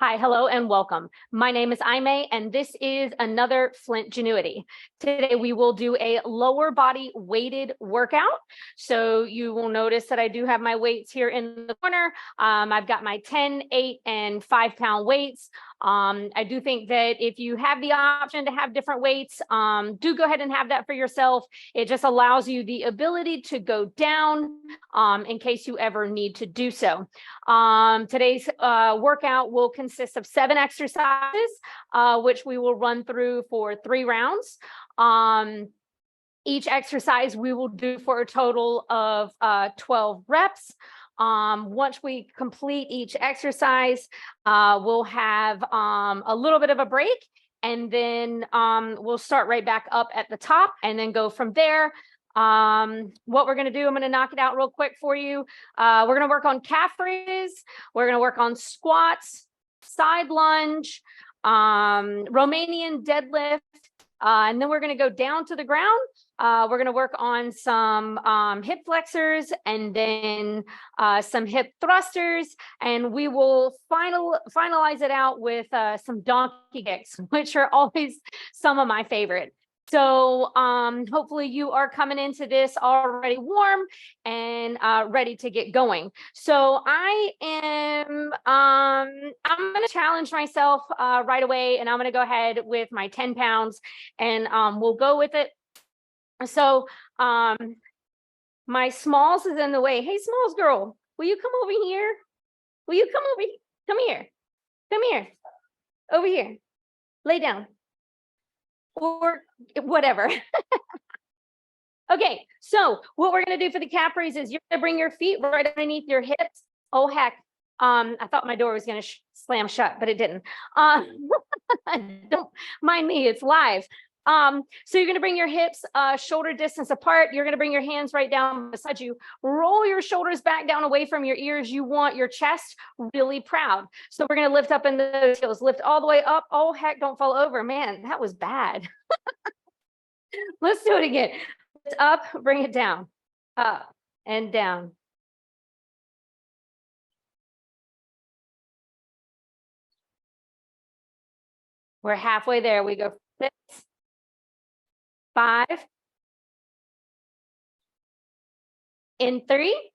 Hi, hello, and welcome. My name is Aime, and this is another Flint Genuity. Today, we will do a lower body weighted workout. So you will notice that I do have my weights here in the corner. I've got my 10, 8, and 5-pound weights. I do think that if you have the option to have different weights, do go ahead and have that for yourself. It just allows you the ability to go down in case you ever need to do so. Today's workout will consist of 7 exercises, which we will run through for 3 rounds. Each exercise we will do for a total of 12 reps. Once we complete each exercise, we'll have a little bit of a break, and then we'll start right back up at the top and then go from there. What we're going to do, I'm going to knock it out real quick for you. We're going to work on calf raises. We're going to work on squats, side lunge, Romanian deadlift, and then we're going to go down to the ground. We're going to work on some hip flexors and then some hip thrusters, and we will finalize it out with some donkey kicks, which are always some of my favorite. So hopefully you are coming into this already warm and ready to get going. So I'm going to challenge myself right away, and I'm going to go ahead with my 10 pounds and we'll go with it. So my Smalls is in the way. Hey, Smalls girl, will you come over here? Will you come over here? Come here. Come here. Over here. Lay down. Or whatever. Okay, so what we're going to do for the calf raise is you're going to bring your feet right underneath your hips. Oh, heck. I thought my door was going to slam shut, but it didn't. Don't mind me, it's live. So you're going to bring your hips shoulder distance apart. You're going to bring your hands right down beside you. Roll your shoulders back down away from your ears. You want your chest really proud. So we're going to lift up in those heels. Lift all the way up. Oh, heck, don't fall over. Man, that was bad. Let's do it again. Lift up, bring it down. Up and down. We're halfway there. We go 6, 5, in 3.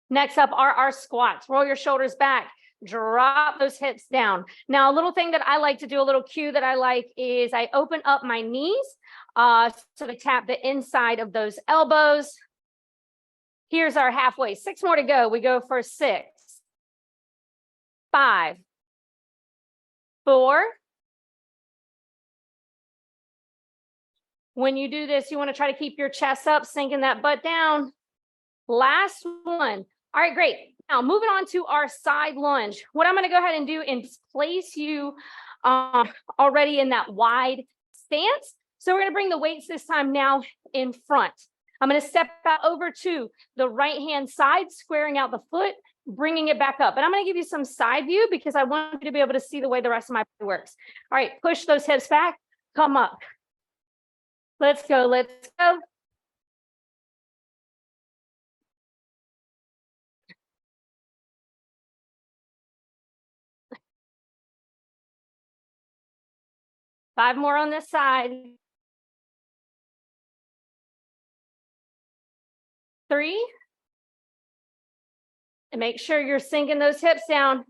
Next up are our squats. Roll your shoulders back, drop those hips down. Now, a little thing that I like to do, a little cue that I like is I open up my knees so to tap the inside of those elbows. Here's our halfway. 6 more to go. We go for 6, 5, 4. When you do this, you want to try to keep your chest up, sinking that butt down. Last one. All right, great. Now moving on to our side lunge. What I'm going to go ahead and do is place you already in that wide stance. So we're going to bring the weights this time now in front. I'm going to step out over to the right-hand side, squaring out the foot, bringing it back up. And I'm going to give you some side view because I want you to be able to see the way the rest of my body works. All right, push those hips back, come up. Let's go, let's go. Five more on this side. 3. And make sure you're sinking those hips down.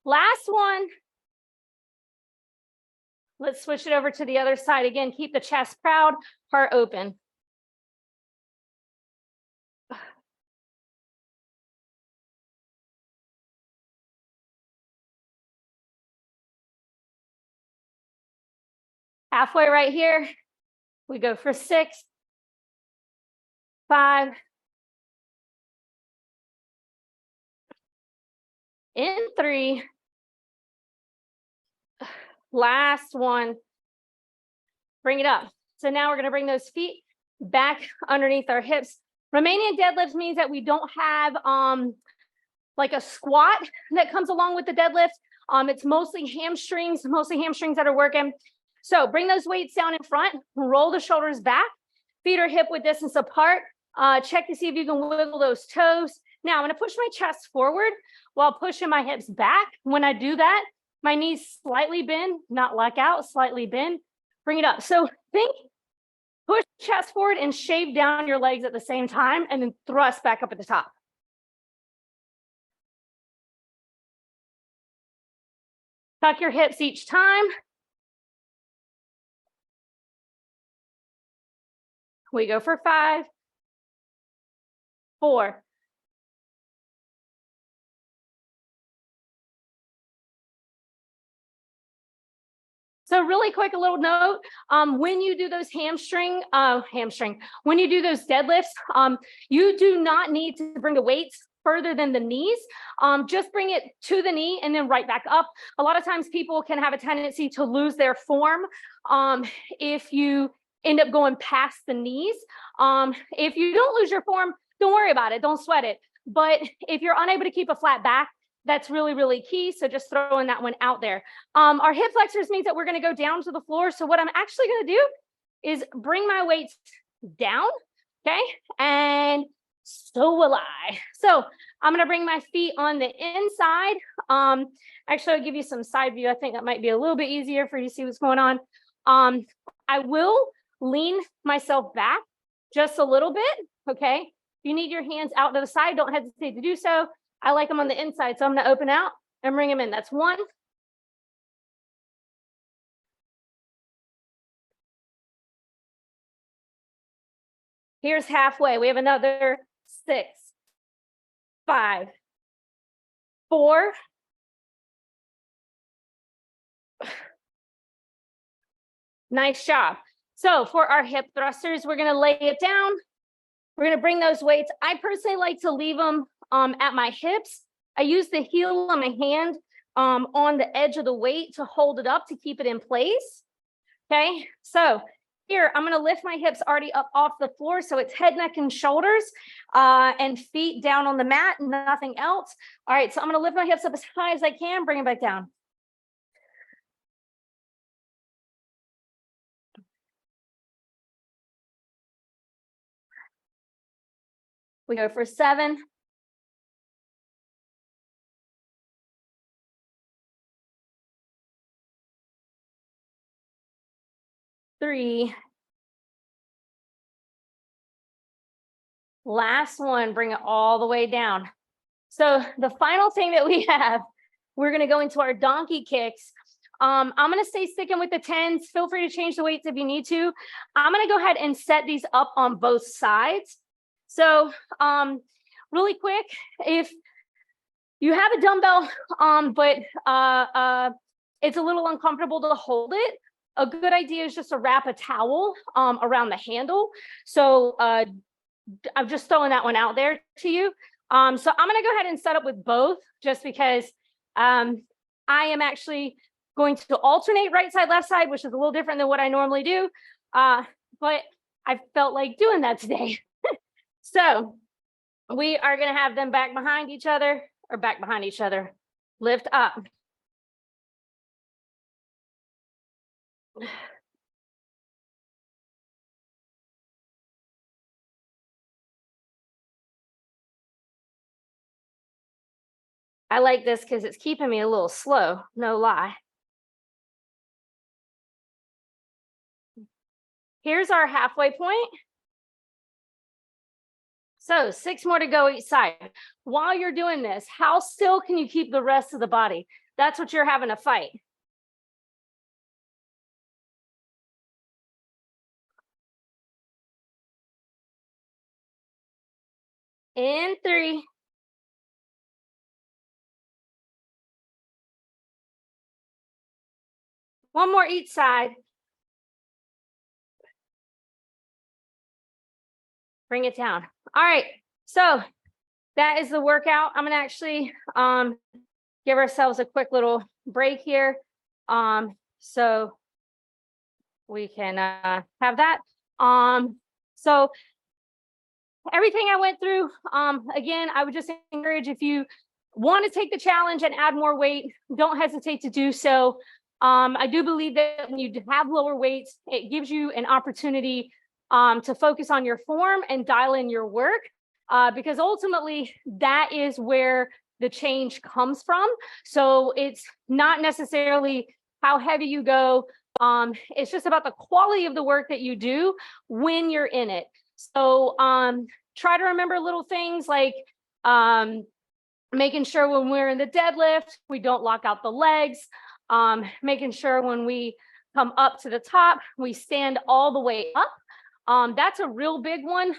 Last one. Let's switch it over to the other side. Again, keep the chest proud, heart open. Halfway right here. We go for 6, 5, in 3. Last one. Bring it up. So now we're going to bring those feet back underneath our hips. Romanian deadlift means that we don't have like a squat that comes along with the deadlift. It's mostly hamstrings that are working. So bring those weights down in front, roll the shoulders back, feet are hip width distance apart. Check to see if you can wiggle those toes. Now I'm going to push my chest forward while pushing my hips back. When I do that, my knees slightly bend, not lock out, slightly bend, bring it up. So think, push chest forward and shave down your legs at the same time, and then thrust back up at the top. Tuck your hips each time. We go for 5, 4. So really quick, a little note, when you do those when you do those deadlifts, you do not need to bring the weights further than the knees. Just bring it to the knee and then right back up. A lot of times people can have a tendency to lose their form if you end up going past the knees. If you don't lose your form, don't worry about it, don't sweat it. But if you're unable to keep a flat back, that's really, really key. So just throwing that one out there. Our hip flexors means that we're going to go down to the floor. So what I'm actually going to do is bring my weights down. Okay. And so will I. So I'm going to bring my feet on the inside. Actually, I'll give you some side view. I think that might be a little bit easier for you to see what's going on. I will lean myself back just a little bit. Okay. If you need your hands out to the side, don't hesitate to do so. I like them on the inside, so I'm going to open out and bring them in. That's 1. Here's halfway. We have another 6, 5, 4. Nice job. So for our hip thrusters, we're going to lay it down. We're going to bring those weights. I personally like to leave them at my hips. I use the heel of my hand on the edge of the weight to hold it up to keep it in place. Okay, so here I'm going to lift my hips already up off the floor, so it's head, neck, and shoulders, and feet down on the mat, nothing else. All right, so I'm going to lift my hips up as high as I can, bring it back down. We go for 7. 3. Last one, bring it all the way down. So the final thing that we have, we're going to go into our donkey kicks. I'm going to stay sticking with the 10s. Feel free to change the weights if you need to. I'm going to go ahead and set these up on both sides. So really quick, if you have a dumbbell, but it's a little uncomfortable to hold it, a good idea is just to wrap a towel around the handle. So I'm just throwing that one out there to you. So I'm going to go ahead and set up with both, just because I am actually going to alternate right side, left side, which is a little different than what I normally do. But I felt like doing that today. So we are going to have them back behind each other, or back behind each other. Lift up. I like this because it's keeping me a little slow, no lie. Here's our halfway point. So 6 more to go each side. While you're doing this, how still can you keep the rest of the body? That's what you're having to fight. In 3. One more each side. Bring it down. All right, so that is the workout. I'm gonna actually give ourselves a quick little break here, so we can have that. So everything I went through, again, I would just encourage, if you want to take the challenge and add more weight, don't hesitate to do so. I do believe that when you have lower weights, it gives you an opportunity to focus on your form and dial in your work. because ultimately that is where the change comes from. So it's not necessarily how heavy you go. It's just about the quality of the work that you do when you're in it. So try to remember little things like making sure when we're in the deadlift, we don't lock out the legs, making sure when we come up to the top, we stand all the way up. That's a real big one.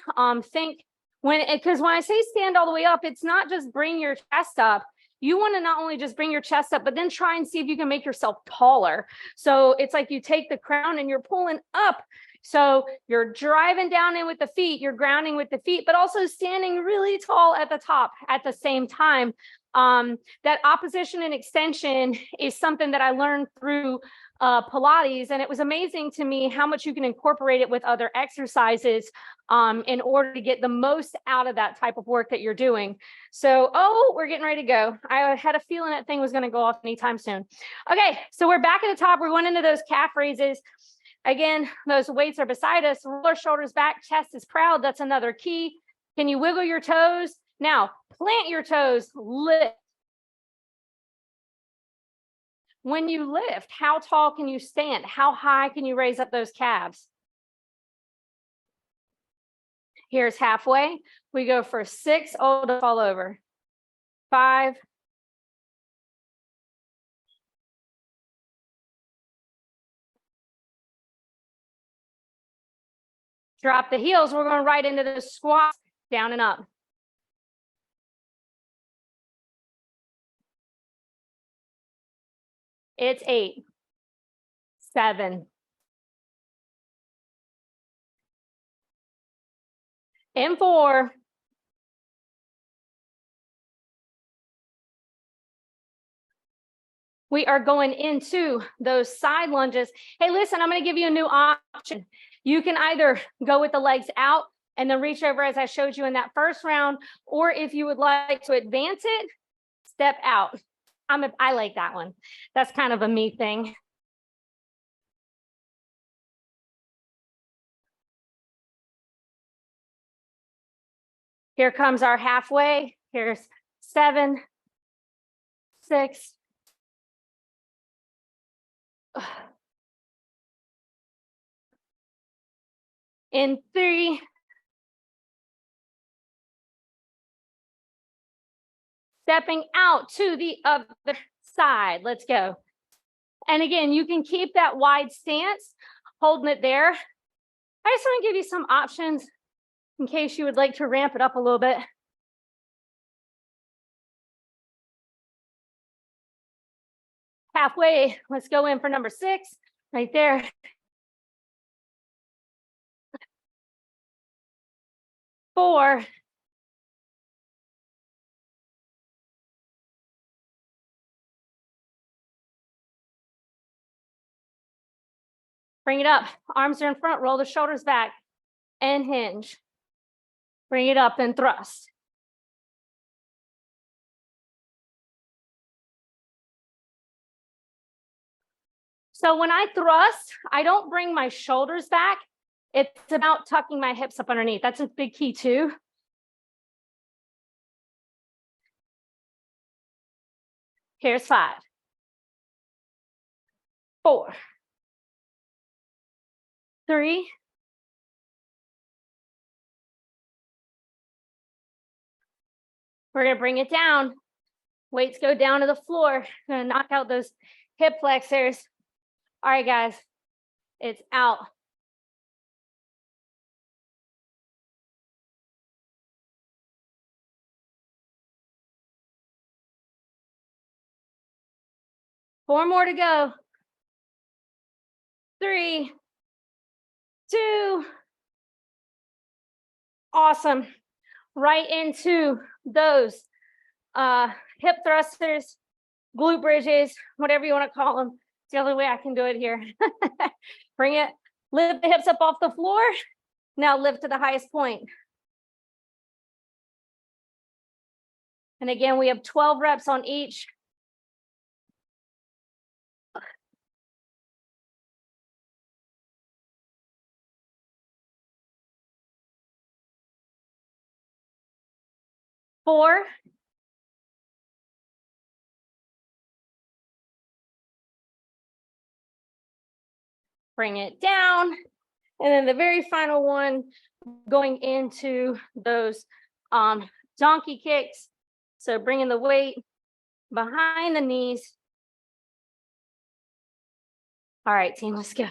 Because when I say stand all the way up, it's not just bring your chest up. You want to not only just bring your chest up, but then try and see if you can make yourself taller. So it's like you take the crown and you're pulling up. So you're driving down in with the feet, you're grounding with the feet, but also standing really tall at the top at the same time. That opposition and extension is something that I learned through Pilates, and it was amazing to me how much you can incorporate it with other exercises in order to get the most out of that type of work that you're doing. So, we're getting ready to go. I had a feeling that thing was going to go off anytime soon. Okay, so we're back at the top. We're going into those calf raises. Again, those weights are beside us. Roll our shoulders back, chest is proud. That's another key. Can you wiggle your toes? Now, plant your toes, lift. When you lift, how tall can you stand? How high can you raise up those calves? Here's halfway. We go for 6, to fall over. 5. Drop the heels. We're going right into the squats, down and up. It's 8, 7. And 4. We are going into those side lunges. Hey, listen, I'm going to give you a new option. You can either go with the legs out and then reach over as I showed you in that first round, or if you would like to advance it, step out. I like that one. That's kind of a me thing. Here comes our halfway. Here's 7, 6. In 3. Stepping out to the other side. Let's go. And again, you can keep that wide stance, holding it there. I just want to give you some options in case you would like to ramp it up a little bit. Halfway, let's go in for number 6, right there. 4. 'Bring it up. Arms are in front, roll the shoulders back and hinge. Bring it up and thrust. So when I thrust, I don't bring my shoulders back. It's about tucking my hips up underneath. That's a big key too. Here's 5, 4, 3, 2. We're going to bring it down. Weights go down to the floor. Going to knock out those hip flexors. All right, guys, it's out. Four more to go. 3, 2. Awesome. Right into those hip thrusters, glute bridges, whatever you want to call them. It's the only way I can do it here. Bring it, lift the hips up off the floor. Now lift to the highest point. And again, we have 12 reps on each. 4, 'bring it down. And then the very final one, going into those donkey kicks. So bringing the weight behind the knees. All right, team, let's go.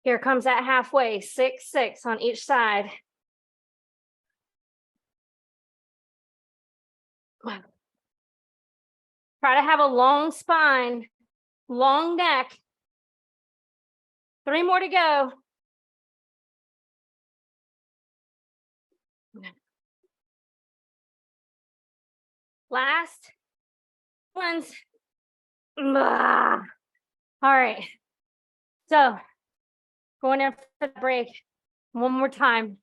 Here comes that halfway, 6, 6 on each side. Try to have a long spine, long neck. 3 more to go. Last ones. All right. So going in for the break one more time,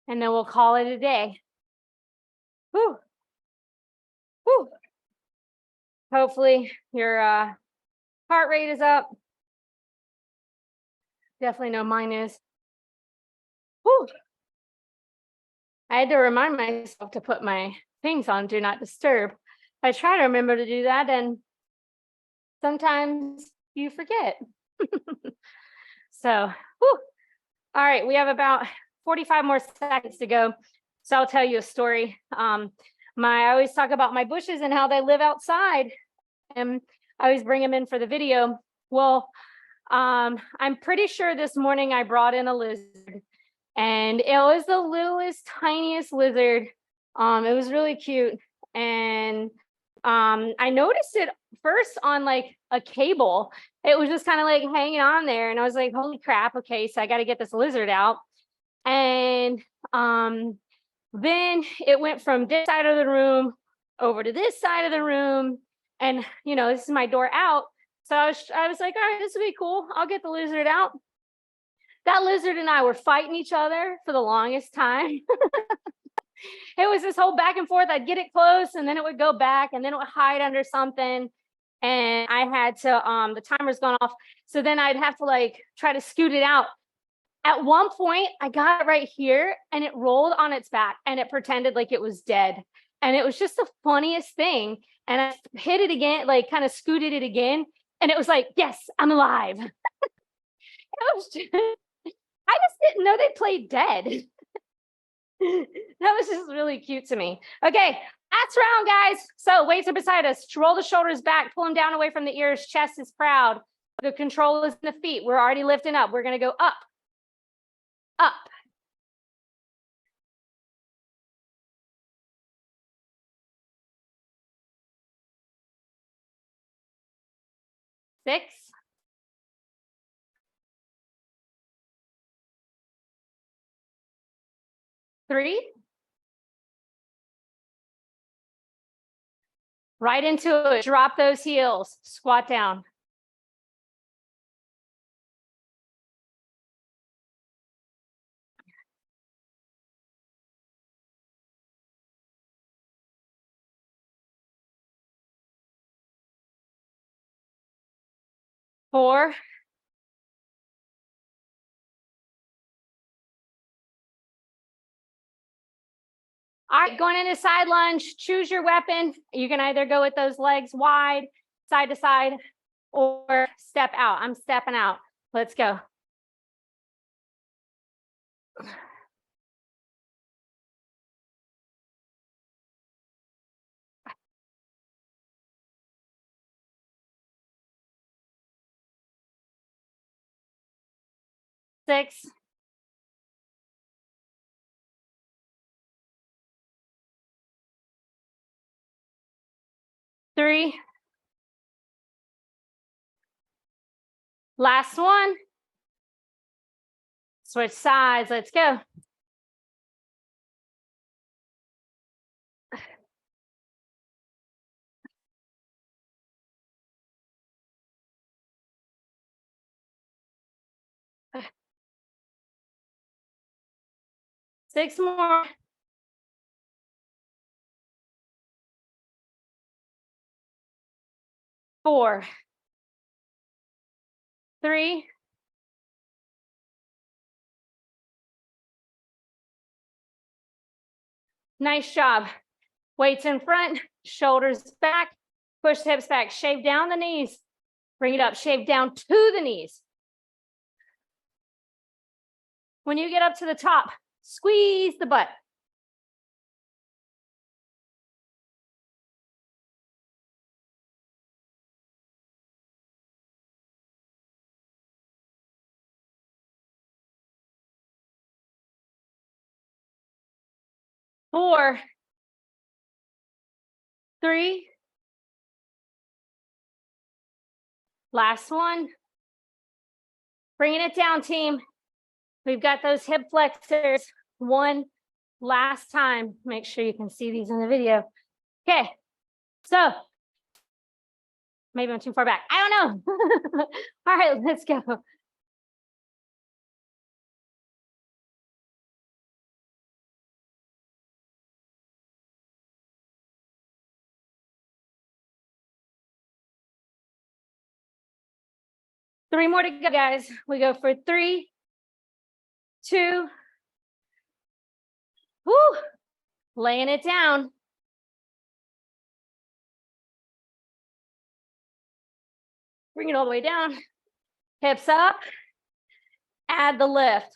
and then we'll call it a day. Whew. Whew. Hopefully your heart rate is up. Definitely know mine is. Whew. I had to remind myself to put my things on Do Not Disturb. I try to remember to do that, and sometimes you forget. So, whew. All right, we have about 45 more seconds to go. So I'll tell you a story. I always talk about my bushes and how they live outside, and I always bring them in for the video. Well, I'm pretty sure this morning I brought in a lizard, and it was the littlest, tiniest lizard. It was really cute, and I noticed it first on like a cable. It was just kind of like hanging on there, and I was like, holy crap, okay, so I got to get this lizard out. And then it went from this side of the room over to this side of the room, and this is my door out. So I was like, all right, this will be cool, I'll get the lizard out. That lizard and I were fighting each other for the longest time. It was this whole back and forth. I'd get it close, and then it would go back, and then it would hide under something. And I had to, the timer's gone off. So then I'd have to like try to scoot it out. At one point, I got it right here, and it rolled on its back, and it pretended like it was dead. And it was just the funniest thing. And I hit it again, like kind of scooted it again. And it was like, yes, I'm alive. I just didn't know they played dead. That was just really cute to me. Okay, last round, guys. So weights are beside us. Roll the shoulders back, pull them down away from the ears. Chest is proud. The control is in the feet. We're already lifting up. We're going to go up, up. Six. 3. Right into it. Drop those heels. Squat down. 4. 'All right, going into side lunge. Choose your weapon. You can either go with those legs wide, side to side, or step out. I'm stepping out. Let's go. 6. 3. Last one. Switch sides. Let's go. 6 more. 4, 3, 2. Nice job. Weights in front, shoulders back, push the hips back, shave down the knees, bring it up, shave down to the knees. When you get up to the top, squeeze the butt. Four, 3. Last one. Bringing it down, team. We've got those hip flexors. One last time. Make sure you can see these in the video. Okay, so maybe I'm too far back. I don't know. All right, let's go. Three more to go, guys. We go for 3, 2. Woo! Laying it down. Bring it all the way down. Hips up. Add the lift.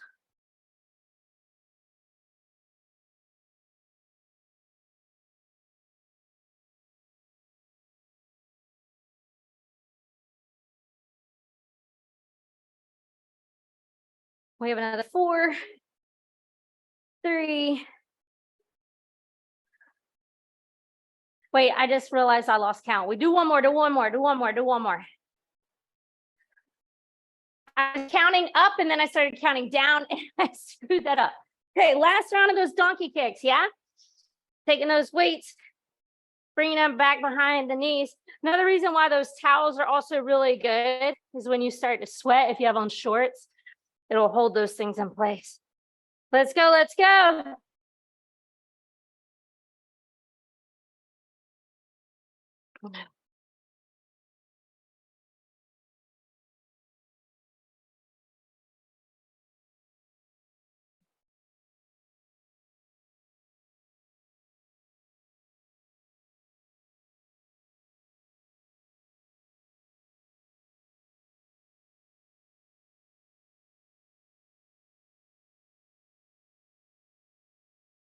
We have another 4, 3. Wait, I just realized I lost count. We do one more, do one more, do one more, do one more. I was counting up and then I started counting down and I screwed that up. Okay, last round of those donkey kicks, yeah? Taking those weights, bringing them back behind the knees. Another reason why those towels are also really good is when you start to sweat, if you have on shorts, it'll hold those things in place. Let's go, let's go.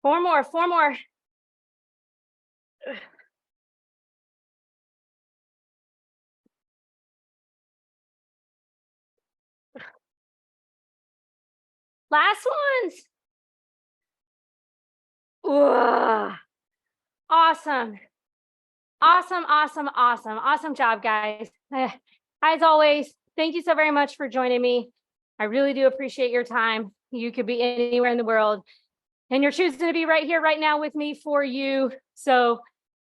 Four more, 4 more. Last ones. Ooh. Awesome. Awesome, awesome, awesome. Awesome job, guys. As always, thank you so very much for joining me. I really do appreciate your time. You could be anywhere in the world and you're choosing to be right here, right now with me for you. So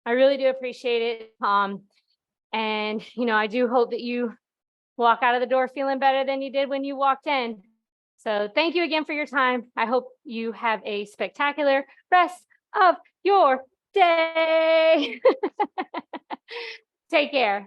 I really do appreciate it. And, you know, I do hope that you walk out of the door feeling better than you did when you walked in. So thank you again for your time. I hope you have a spectacular rest of your day. Take care.